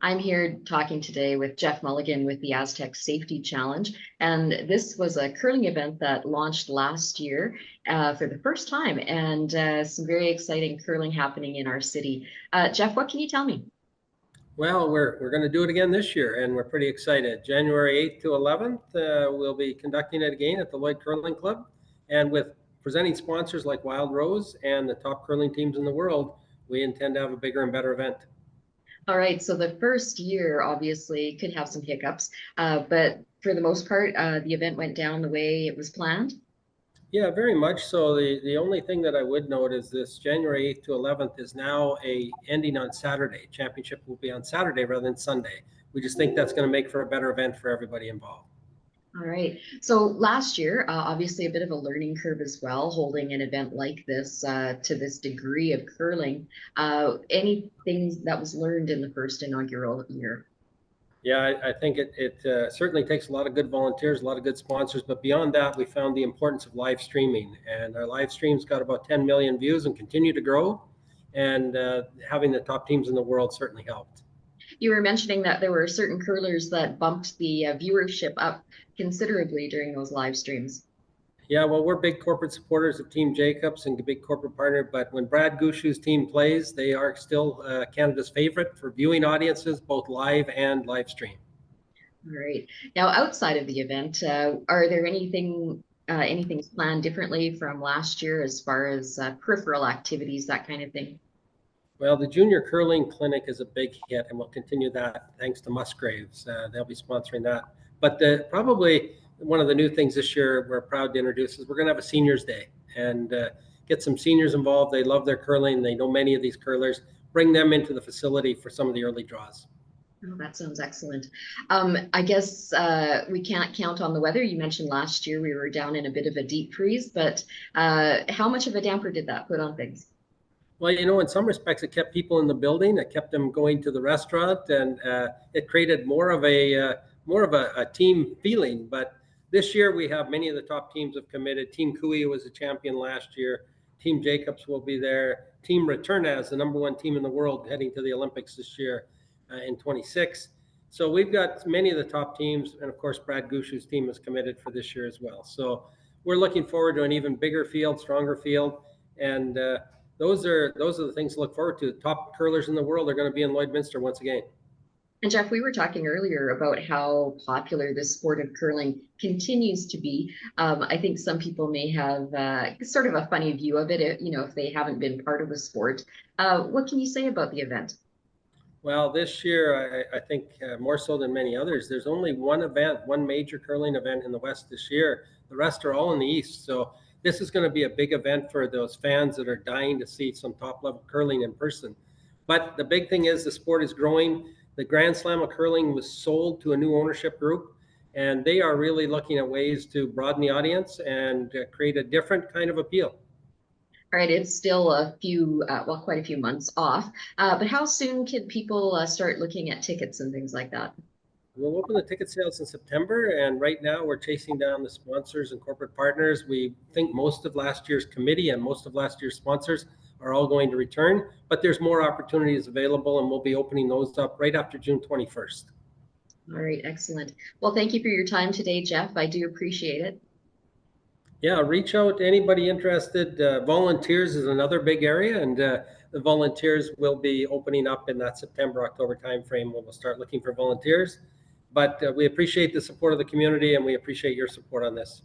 I'm here talking today with Jeff Mulligan with the ASTEC Safety Challenge. And this was a curling event that launched last year for the first time, and some very exciting curling happening in our city. Jeff, what can you tell me? Well, we're going to do it again this year, and we're pretty excited. January 8th to 11th, we'll be conducting it again at the Lloyd Curling Club, and with presenting sponsors like Wild Rose and the top curling teams in the world, we intend to have a bigger and better event. All right, so the first year obviously could have some hiccups, but for the most part, the event went down the way it was planned. Yeah, very much so. The only thing that I would note is this January 8th to 11th is now ending on Saturday. Championship will be on Saturday rather than Sunday. We just think that's going to make for a better event for everybody involved. All right. So last year, obviously a bit of a learning curve as well, holding an event like this to this degree of curling. Any things that was learned in the first inaugural year? Yeah, I think it certainly takes a lot of good volunteers, a lot of good sponsors. But beyond that, we found the importance of live streaming. And our live streams got about 10 million views and continue to grow. And having the top teams in the world certainly helped. You were mentioning that there were certain curlers that bumped the viewership up considerably during those live streams. Yeah, well, we're big corporate supporters of Team Jacobs and a big corporate partner. But when Brad Gushu's team plays, they are still Canada's favorite for viewing audiences, both live and live stream. All right. Now, outside of the event, are there anything planned differently from last year as far as peripheral activities, that kind of thing? Well, the Junior Curling Clinic is a big hit, and we'll continue that thanks to Musgraves. They'll be sponsoring that. But probably one of the new things this year we're proud to introduce is we're going to have a Seniors Day and get some seniors involved. They love their curling. They know many of these curlers. Bring them into the facility for some of the early draws. Oh, that sounds excellent. I guess we can't count on the weather. You mentioned last year we were down in a bit of a deep freeze, but how much of a damper did that put on things? Well, in some respects, it kept people in the building. It kept them going to the restaurant, and it created more of a team feeling. But this year, we have many of the top teams have committed. Team Kui was a champion last year. Team Jacobs will be there. Team Returnaz, the number one team in the world, heading to the Olympics this year in 26. So we've got many of the top teams, and of course, Brad Gushu's team is committed for this year as well. So we're looking forward to an even bigger field, stronger field, and those are the things to look forward to. The top curlers in the world are going to be in Lloydminster once again. And Jeff, we were talking earlier about how popular this sport of curling continues to be. I think some people may have sort of a funny view of it, if they haven't been part of the sport. What can you say about the event? Well, this year, I think more so than many others, there's only one event, one major curling event in the West this year. The rest are all in the East. So this is going to be a big event for those fans that are dying to see some top level curling in person. But the big thing is the sport is growing. The Grand Slam of curling was sold to a new ownership group, and they are really looking at ways to broaden the audience and create a different kind of appeal. All right, it's still quite a few months off, but how soon can people start looking at tickets and things like that? We'll open the ticket sales in September, and right now we're chasing down the sponsors and corporate partners. We think most of last year's committee and most of last year's sponsors are all going to return, but there's more opportunities available, and we'll be opening those up right after June 21st. All right, excellent. Well, thank you for your time today, Jeff. I do appreciate it. Yeah, reach out to anybody interested. Volunteers is another big area, and the volunteers will be opening up in that September, October timeframe when we'll start looking for volunteers. But we appreciate the support of the community, and we appreciate your support on this.